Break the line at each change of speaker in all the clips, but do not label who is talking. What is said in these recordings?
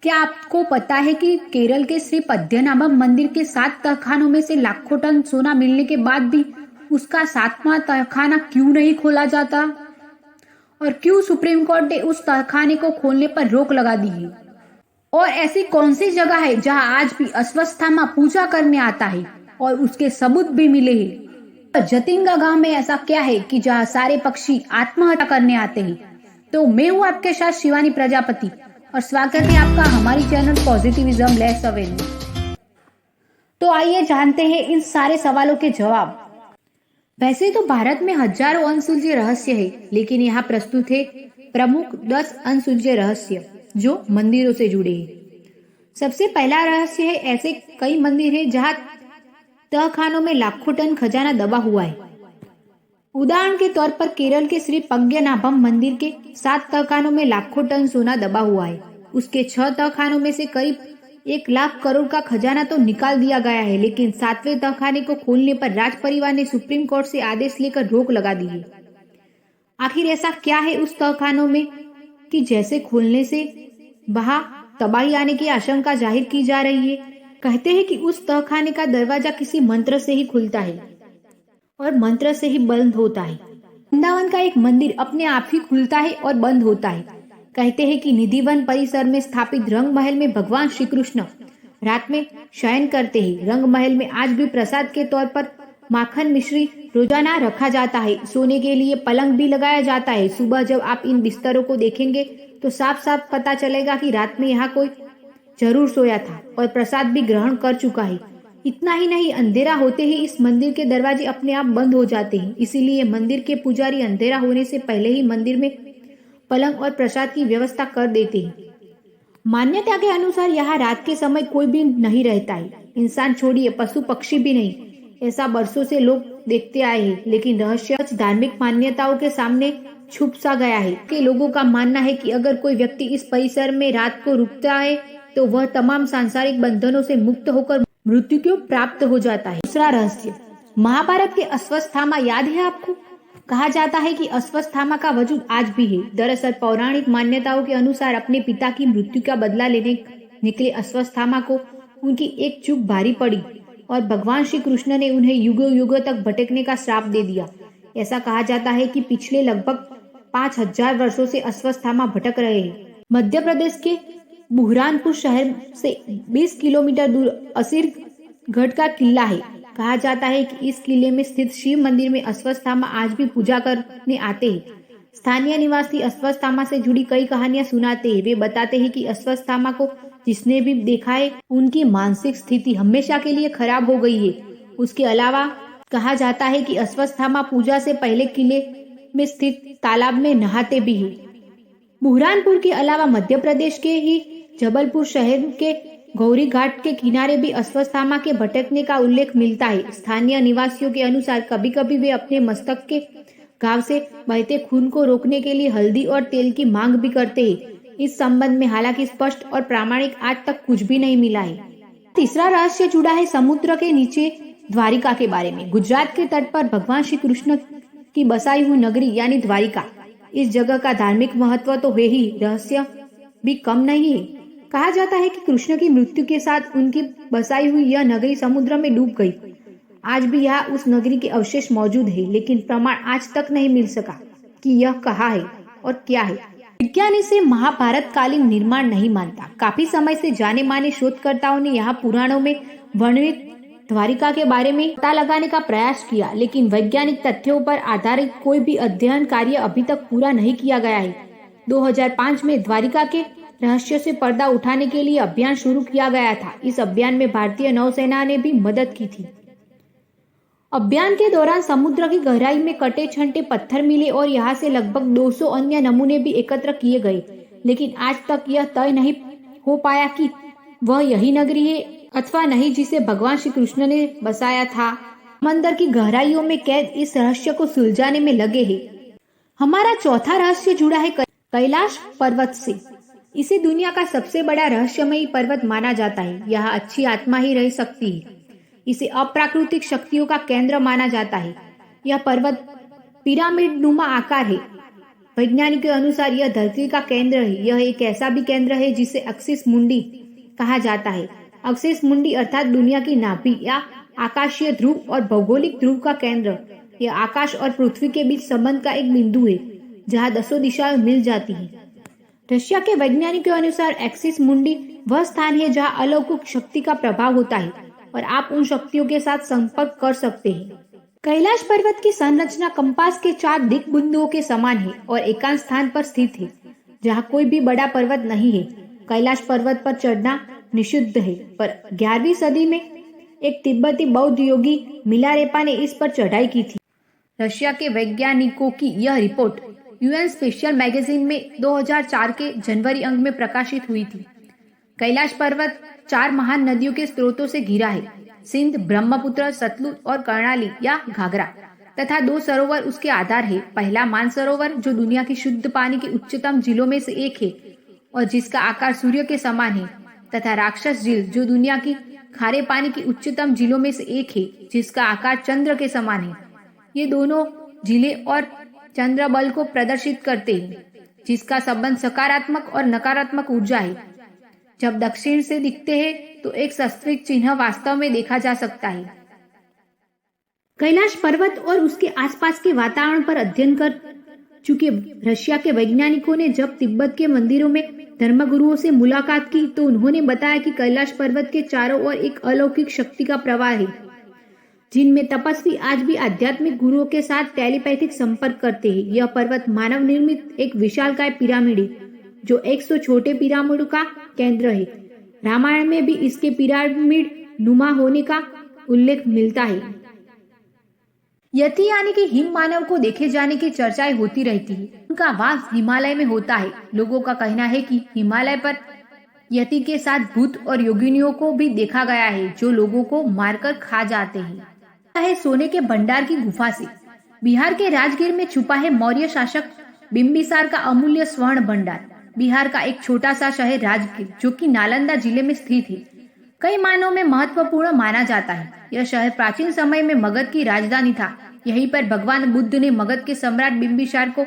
क्या आपको पता है कि केरल के श्री पद्मनाभम मंदिर के 7 तहखानों में से लाखों टन सोना मिलने के बाद भी उसका 7वां तहखाना क्यों नहीं खोला जाता? और क्यों सुप्रीम कोर्ट ने उस तहखाने को खोलने पर रोक लगा दी है? और ऐसी कौन सी जगह है जहां आज भी अश्वत्थामा पूजा करने आता है और उसके सबूत भी मिले हैं? और जतिंगा गांव में ऐसा क्या है कि जहां सारे पक्षी आत्महत्या करने आते हैं? तो मैं हूँ आपके साथ शिवानी प्रजापति और स्वागत है आपका हमारी चैनल पॉजिटिविज्म लेट्स अवेयर। तो आइए जानते हैं इन सारे सवालों के जवाब। वैसे तो भारत में हजारों अनसुलझे रहस्य है, लेकिन यहाँ प्रस्तुत है प्रमुख 10 अनसुलझे रहस्य जो मंदिरों से जुड़े हैं। सबसे पहला रहस्य है, ऐसे कई मंदिर है जहाँ तहखानों में लाखों टन खजाना दबा हुआ है। उदाहरण के तौर पर केरल के श्री पद्मनाभम मंदिर के 7 तहखानों में लाखों टन सोना दबा हुआ है। उसके 6 तहखानों में से करीब 1 लाख करोड़ का खजाना तो निकाल दिया गया है, लेकिन 7वें तहखाने को खोलने पर राज परिवार ने सुप्रीम कोर्ट से आदेश लेकर रोक लगा दी है। आखिर ऐसा क्या है उस तहखानों में कि जैसे खोलने से वहां तबाही आने की आशंका जाहिर की जा रही है? कहते हैं कि उस तहखाने का दरवाजा किसी मंत्र से ही खुलता है और मंत्र से ही बंद होता है। वृंदावन का एक मंदिर अपने आप ही खुलता है और बंद होता है। कहते हैं कि निधिवन परिसर में स्थापित रंग महल में भगवान श्री कृष्ण रात में शयन करते हैं। रंग महल में आज भी प्रसाद के तौर पर माखन मिश्री रोजाना रखा जाता है। सोने के लिए पलंग भी लगाया जाता है। सुबह जब आप इन बिस्तरों को देखेंगे तो साफ साफ पता चलेगा कि रात में यहाँ कोई जरूर सोया था और प्रसाद भी ग्रहण कर चुका है। इतना ही नहीं, अंधेरा होते ही इस मंदिर के दरवाजे अपने आप बंद हो जाते हैं। इसीलिए मंदिर के पुजारी अंधेरा होने से पहले ही मंदिर में पलंग और प्रसाद की व्यवस्था कर देते हैं। मान्यता के अनुसार यहाँ रात के समय कोई भी नहीं रहता है। इंसान छोड़िए, पशु पक्षी भी नहीं। ऐसा बरसों से लोग देखते आए हैं, लेकिन रहस्य धार्मिक मान्यताओं के सामने छुप सा गया है। के लोगों का मानना है कि अगर कोई व्यक्ति इस परिसर में रात को रुकता है तो वह तमाम सांसारिक बंधनों से मुक्त होकर मृत्यु को प्राप्त हो जाता है। दूसरा रहस्य, महाभारत के अश्वत्थामा याद है आपको? कहा जाता है कि अश्वत्थामा का वजूद आज भी है। दरअसल पौराणिक मान्यताओं के अनुसार अपने पिता की मृत्यु का बदला लेने निकले अश्वत्थामा को उनकी एक चूक भारी पड़ी और भगवान श्री कृष्ण ने उन्हें युगों युगों तक भटकने का श्राप दे दिया। ऐसा कहा जाता है कि पिछले लगभग 5000 वर्षों से अश्वत्थामा भटक रहे हैं। मध्य प्रदेश के बुरहानपुर शहर से 20 किलोमीटर दूर असीर गढ़ का किला है। कहा जाता है कि इस किले में स्थित शिव मंदिर में अश्वत्थामा आज भी पूजा करने आते हैं। स्थानीय निवासी अश्वत्थामा से जुड़ी कई कहानियां सुनाते हैं। वे बताते हैं कि अश्वत्थामा को जिसने भी देखा है उनकी मानसिक स्थिति हमेशा के लिए खराब हो गई है। उसके अलावा कहा जाता है कि अश्वत्थामा पूजा से पहले किले में स्थित तालाब में नहाते भी हैं। बुरहानपुर के अलावा मध्य प्रदेश के ही जबलपुर शहर के गौरी घाट के किनारे भी अश्वत्थामा के भटकने का उल्लेख मिलता है। स्थानीय निवासियों के अनुसार कभी कभी वे अपने मस्तक के घाव से बहते खून को रोकने के लिए हल्दी और तेल की मांग भी करते हैं। इस संबंध में हालांकि स्पष्ट और प्रामाणिक आज तक कुछ भी नहीं मिला है। तीसरा रहस्य जुड़ा है समुद्र के नीचे द्वारिका के बारे में। गुजरात के तट पर भगवान श्री कृष्ण की बसाई हुई नगरी यानी द्वारिका, इस जगह का धार्मिक महत्व तो है ही, रहस्य भी कम नहीं है। कहा जाता है कि कृष्ण की मृत्यु के साथ उनकी बसाई हुई यह नगरी समुद्र में डूब गई। आज भी यहाँ उस नगरी के अवशेष मौजूद है, लेकिन प्रमाण आज तक नहीं मिल सका कि यह कहाँ है और क्या है। विज्ञान इसे महाभारत कालीन निर्माण नहीं मानता। काफी समय से जाने माने शोधकर्ताओं ने यहाँ पुराणों में वर्णित द्वारिका के बारे में पता लगाने का प्रयास किया, लेकिन वैज्ञानिक तथ्यों पर आधारित कोई भी अध्ययन कार्य अभी तक पूरा नहीं किया गया है। 2005 में द्वारिका के रहस्य से पर्दा उठाने के लिए अभियान शुरू किया गया था। इस अभियान में भारतीय नौसेना ने भी मदद की थी। अभियान के दौरान समुद्र की गहराई में कटे छंटे पत्थर मिले और यहाँ से लगभग 200 अन्य नमूने भी एकत्र किए गए, लेकिन आज तक यह तय नहीं हो पाया कि वह यही नगरी है अथवा नहीं जिसे भगवान श्री कृष्ण ने बसाया था। समंदर की गहराइयों में कैद इस रहस्य को सुलझाने में लगे हैं। हमारा चौथा रहस्य जुड़ा है कैलाश पर्वत से। इसे दुनिया का सबसे बड़ा रहस्यमयी पर्वत माना जाता है। यहाँ अच्छी आत्मा ही रह सकती है। इसे अप्राकृतिक शक्तियों का केंद्र माना जाता है। यह पर्वत पिरामिड नुमा आकार है। वैज्ञानिकों के अनुसार यह धरती का केंद्र है। यह एक ऐसा भी केंद्र है जिसे एक्सिस मुंडी कहा जाता है। एक्सिस मुंडी अर्थात दुनिया की नाभि या आकाशीय ध्रुव और भौगोलिक ध्रुव का केंद्र। यह आकाश और पृथ्वी के बीच संबंध का एक बिंदु है जहाँ दसों दिशाएं मिल जाती है। रशिया के वैज्ञानिकों के अनुसार एक्सिस मुंडी वह स्थान है जहाँ अलौकिक शक्ति का प्रभाव होता है और आप उन शक्तियों के साथ संपर्क कर सकते हैं। कैलाश पर्वत की संरचना कंपास के 4 दिक बिंदुओं के समान है और एकांत स्थान पर स्थित है जहाँ कोई भी बड़ा पर्वत नहीं है। कैलाश पर्वत पर चढ़ना निषिद्ध है, पर 11वीं सदी में एक तिब्बती बौद्ध योगी मिलारेपा ने इस पर चढ़ाई की थी। रशिया के वैज्ञानिकों की यह रिपोर्ट यूएन स्पेशल मैगजीन में 2004 के जनवरी अंक में प्रकाशित हुई थी। कैलाश पर्वत 4 महान नदियों के स्रोतों से घिरा है, सिंध, ब्रह्मपुत्र, सतलुज और कर्णाली या घाघरा, तथा 2 सरोवर उसके आधार है। पहला मानसरोवर जो दुनिया की शुद्ध पानी की उच्चतम झीलों में से एक है और जिसका आकार सूर्य के समान है, तथा राक्षस झील जो दुनिया की खारे पानी की उच्चतम झीलों में से एक है जिसका आकार चंद्र के समान है। ये दोनों झीलें और चंद्र बल को प्रदर्शित करते हैं जिसका संबंध सकारात्मक और नकारात्मक ऊर्जा है। जब दक्षिण से दिखते हैं तो एक सस्त्विक चिन्ह वास्तव में देखा जा सकता है। कैलाश पर्वत और उसके आसपास के वातावरण पर अध्ययन कर चुके रशिया के वैज्ञानिकों ने जब तिब्बत के मंदिरों में धर्मगुरुओं से मुलाकात की तो उन्होंने बताया कि कैलाश पर्वत के चारों ओर एक अलौकिक शक्ति का प्रवाह है, जिनमें तपस्वी आज भी आध्यात्मिक गुरुओं के साथ टेलीपैथिक संपर्क करते हैं। यह पर्वत मानव निर्मित एक विशालकाय पिरामिड है जो 100 छोटे पिरामिड का केंद्र है। रामायण में भी इसके पिरामिड नुमा होने का उल्लेख मिलता है। यति यानी कि हिम मानव को देखे जाने की चर्चाएं होती रहती है। उनका वास हिमालय में होता है। लोगों का कहना है कि हिमालय पर यति के साथ भूत और योगिनियों को भी देखा गया है जो लोगों को मारकर खा जाते हैं। है सोने के भंडार की गुफा से। बिहार के राजगीर में छुपा है मौर्य शासक बिंबिसार का अमूल्य स्वर्ण भंडार। बिहार का एक छोटा सा शहर राजगीर जो कि नालंदा जिले में स्थित है, कई मायनों में महत्वपूर्ण माना जाता है। यह शहर प्राचीन समय में मगध की राजधानी था। यहीं पर भगवान बुद्ध ने मगध के सम्राट बिंबिसार को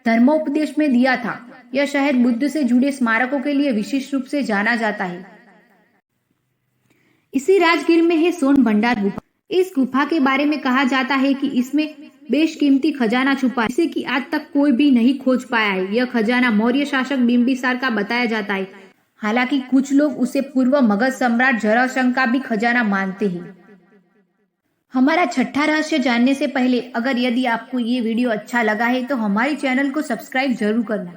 धर्मोपदेश में दिया था। यह शहर बुद्ध से जुड़े स्मारकों के लिए विशेष रूप से जाना जाता है। इसी राजगीर में है सोन भंडार गुफा। इस गुफा के बारे में कहा जाता है कि इसमें बेशकीमती खजाना छुपा है जिसे कि आज तक कोई भी नहीं खोज पाया है। यह खजाना मौर्य शासक बिंबिसार का बताया जाता है। हालांकि कुछ लोग उसे पूर्व मगध सम्राट जरासंध का भी खजाना मानते हैं। हमारा छठा रहस्य जानने से पहले अगर यदि आपको ये वीडियो अच्छा लगा है तो हमारे चैनल को सब्सक्राइब जरूर करना।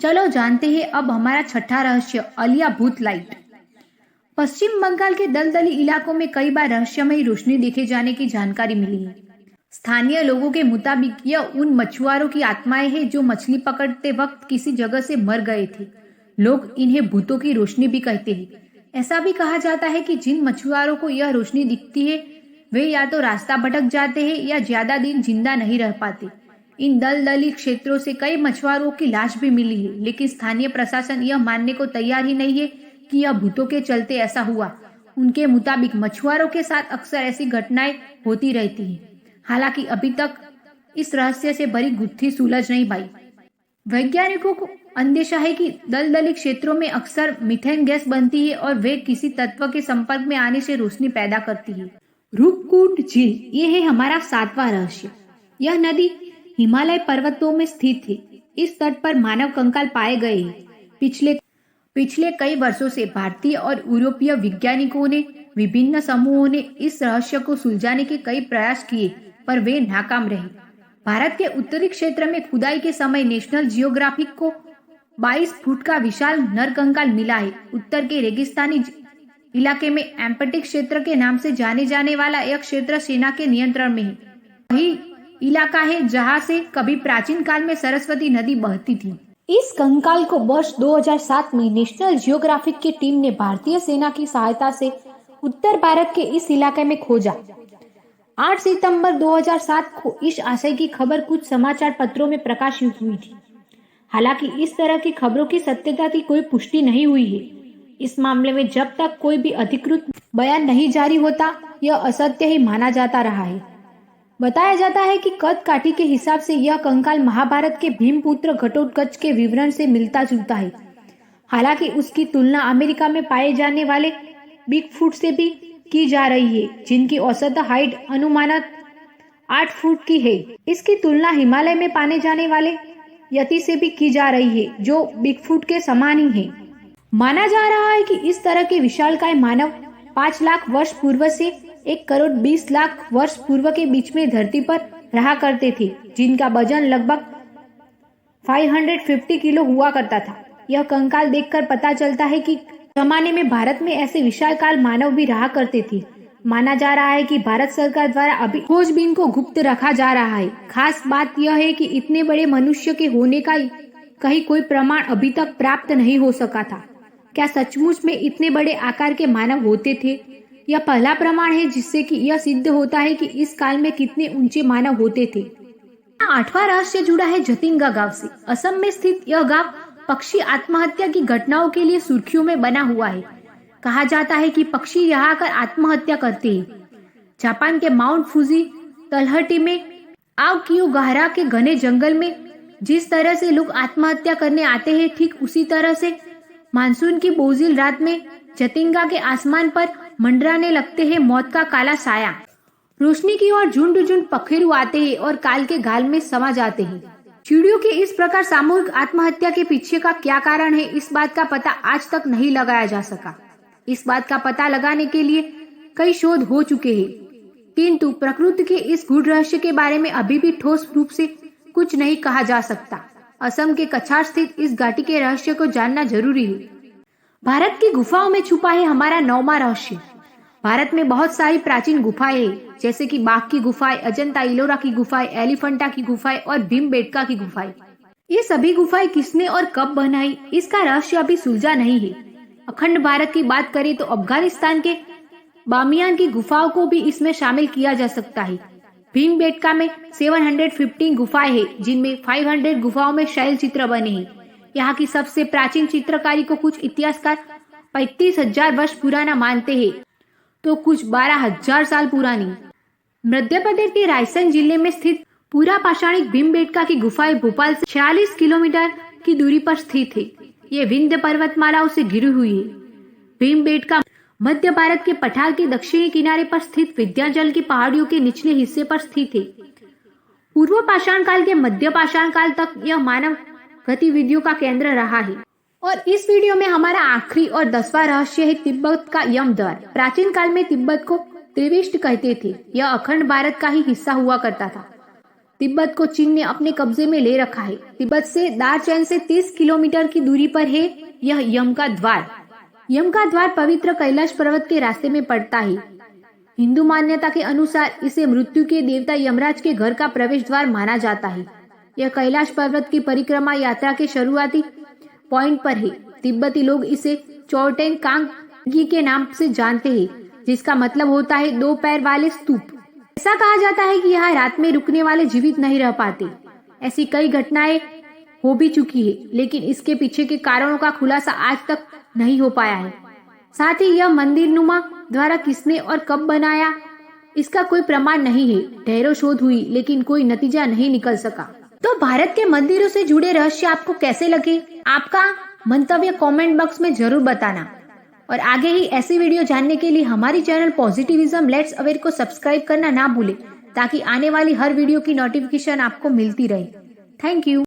चलो जानते हैं अब हमारा छठा रहस्य, अलिया भूत लाइट। पश्चिम बंगाल के दलदली इलाकों में कई बार रहस्यमयी रोशनी देखे जाने की जानकारी मिली है। स्थानीय लोगों के मुताबिक यह उन मछुआरों की आत्माएं हैं जो मछली पकड़ते वक्त किसी जगह से मर गए थे। लोग इन्हें भूतों की रोशनी भी कहते हैं। ऐसा भी कहा जाता है कि जिन मछुआरों को यह रोशनी दिखती है वे या तो रास्ता भटक जाते हैं या ज्यादा दिन जिंदा नहीं रह पाते। इन दलदली क्षेत्रों से कई मछुआरों की लाश भी मिली है, लेकिन स्थानीय प्रशासन यह मानने को तैयार ही नहीं है कि यह भूतों के चलते ऐसा हुआ। उनके मुताबिक मछुआरों के साथ अक्सर ऐसी घटनाएं होती रहती हैं। हालांकि अभी तक इस रहस्य से भरी गुत्थी सुलझ नहीं पाई। वैज्ञानिकों को अंदेशा है कि दलदली क्षेत्रों में अक्सर मीथेन गैस बनती है और वे किसी तत्व के संपर्क में आने से रोशनी पैदा करती है। रूपकुंड झील, ये है हमारा 7वां रहस्य। यह नदी हिमालय पर्वतों में स्थित है। इस तट पर मानव कंकाल पाए गए हैं। पिछले कई वर्षों से भारतीय और यूरोपीय वैज्ञानिकों ने विभिन्न समूहों ने इस रहस्य को सुलझाने के कई प्रयास किए, पर वे नाकाम रहे। भारत के उत्तरी क्षेत्र में खुदाई के समय नेशनल जियोग्राफिक को 22 फुट का विशाल नरकंकाल मिला है। उत्तर के रेगिस्तानी इलाके में एम्पटिक क्षेत्र के नाम से जाने जाने वाला यह क्षेत्र सेना के नियंत्रण में है। वही इलाका है जहां से कभी प्राचीन काल में सरस्वती नदी बहती थी। इस कंकाल को वर्ष 2007 में नेशनल जियोग्राफिक की टीम ने भारतीय सेना की सहायता से उत्तर भारत के इस इलाके में खोजा। 8 सितंबर 2007 को इस आशय की खबर कुछ समाचार पत्रों में प्रकाशित हुई थी। हालांकि इस तरह की खबरों की सत्यता की कोई पुष्टि नहीं हुई है। इस मामले में जब तक कोई भी अधिकृत बयान नहीं जारी होता, यह असत्य ही माना जाता रहा है। बताया जाता है कि कद काठी के हिसाब से यह कंकाल महाभारत के भीमपुत्र घटोत्कच के विवरण से मिलता जुलता है। हालांकि उसकी तुलना अमेरिका में पाए जाने वाले बिगफुट से भी की जा रही है, जिनकी औसत हाइट अनुमानत 8 फुट की है। इसकी तुलना हिमालय में पाने जाने वाले यति से भी की जा रही है, जो बिगफुट के समान ही है। माना जा रहा है कि इस तरह के विशालकाय मानव 5 लाख वर्ष पूर्व से 1 करोड़ 20 लाख वर्ष पूर्व के बीच में धरती पर रहा करते थे, जिनका वजन लगभग 550 किलो हुआ करता था। यह कंकाल देखकर पता चलता है कि जमाने में भारत में ऐसे विशालकाय मानव भी रहा करते थे। माना जा रहा है कि भारत सरकार द्वारा अभी खोजबीन को गुप्त रखा जा रहा है। खास बात यह है कि इतने बड़े मनुष्य के होने का कहीं कोई प्रमाण अभी तक प्राप्त नहीं हो सका था। क्या सचमुच में इतने बड़े आकार के मानव होते थे? यह पहला प्रमाण है जिससे कि यह सिद्ध होता है कि इस काल में कितने ऊंचे मानव होते थे। 8वां रहस्य जुड़ा है जतिंगा गांव से। असम में स्थित यह गांव पक्षी आत्महत्या की घटनाओं के लिए सुर्खियों में बना हुआ है। कहा जाता है कि पक्षी यहाँ आकर आत्महत्या करते हैं। जापान के माउंट फूजी तलहटी में आओकियोगाहरा के घने जंगल में जिस तरह से लोग आत्महत्या करने आते हैं, ठीक उसी तरह से मानसून की बोझिल रात में जतिंगा के आसमान पर मंडराने लगते हैं मौत का काला साया। रोशनी की ओर झुंड झुंड पखेरु आते हैं और काल के गाल में समा जाते हैं। चिड़ियों के इस प्रकार सामूहिक आत्महत्या के पीछे का क्या कारण है, इस बात का पता आज तक नहीं लगाया जा सका। इस बात का पता लगाने के लिए कई शोध हो चुके हैं, किंतु प्रकृति के इस गूढ़ रहस्य के बारे में अभी भी ठोस रूप से कुछ नहीं कहा जा सकता। असम के कछार स्थित इस घाटी के रहस्य को जानना जरूरी है। भारत की गुफाओं में छुपा है हमारा 9वां रहस्य। भारत में बहुत सारी प्राचीन गुफाएं हैं, जैसे कि बाघ की गुफाएं, अजंता इलोरा की गुफाएं, एलिफेंटा की गुफाएं और भीमबेटका की गुफाएं। ये सभी गुफाएं किसने और कब बनाई, इसका रहस्य अभी सुलझा नहीं है। अखंड भारत की बात करें तो अफगानिस्तान के बामियान की गुफाओं को भी इसमें शामिल किया जा सकता है। भीमबेटका में 715 गुफाएं हैं, जिनमें 500 गुफाओं में शैल चित्र बने हैं। यहाँ की सबसे प्राचीन चित्रकारी को कुछ इतिहासकार 35,000 वर्ष पुराना मानते हैं, तो कुछ 12,000 साल पुरानी। मध्य प्रदेश के रायसेन जिले में स्थित पूरा पाषाणिक भीमबेटका की गुफाएं भोपाल से 46 किलोमीटर की दूरी पर स्थित है। ये विंध्य पर्वतमालाओं से घिरी हुई है। भीमबेटका मध्य भारत के पठार के दक्षिणी किनारे पर स्थित विंध्याचल की पहाड़ियों के निचले हिस्से पर स्थित है। पूर्व पाषाण काल के मध्य पाषाण काल तक यह मानव गतिविधियों का केंद्र रहा है। और इस वीडियो में हमारा आखिरी और 10वां रहस्य है तिब्बत का यमद्वार। प्राचीन काल में तिब्बत को त्रिविष्ट कहते थे। यह अखंड भारत का ही हिस्सा हुआ करता था। तिब्बत को चीन ने अपने कब्जे में ले रखा है। तिब्बत से दारचैन से 30 किलोमीटर की दूरी पर है यह यम का द्वार। यम का द्वार पवित्र कैलाश पर्वत के रास्ते में पड़ता है। हिंदू मान्यता के अनुसार इसे मृत्यु के देवता यमराज के घर का प्रवेश द्वार माना जाता है। यह कैलाश पर्वत की परिक्रमा यात्रा के शुरुआती पॉइंट पर है। तिब्बती लोग इसे चोरटेन कांगी के नाम से जानते हैं, जिसका मतलब होता है 2 पैर वाले स्तूप। ऐसा कहा जाता है कि यहाँ रात में रुकने वाले जीवित नहीं रह पाते। ऐसी कई घटनाएं हो भी चुकी है, लेकिन इसके पीछे के कारणों का खुलासा आज तक नहीं हो पाया है। साथ ही यह मंदिर नुमा द्वारा किसने और कब बनाया, इसका कोई प्रमाण नहीं है। ढेरों शोध हुई, लेकिन कोई नतीजा नहीं निकल सका। तो भारत के मंदिरों से जुड़े रहस्य आपको कैसे लगे, आपका मंतव्य कमेंट बॉक्स में जरूर बताना। और आगे ही ऐसी वीडियो जानने के लिए हमारी चैनल पॉजिटिविज्म लेट्स अवेयर को सब्सक्राइब करना ना भूले, ताकि आने वाली हर वीडियो की नोटिफिकेशन आपको मिलती रहे। Thank you.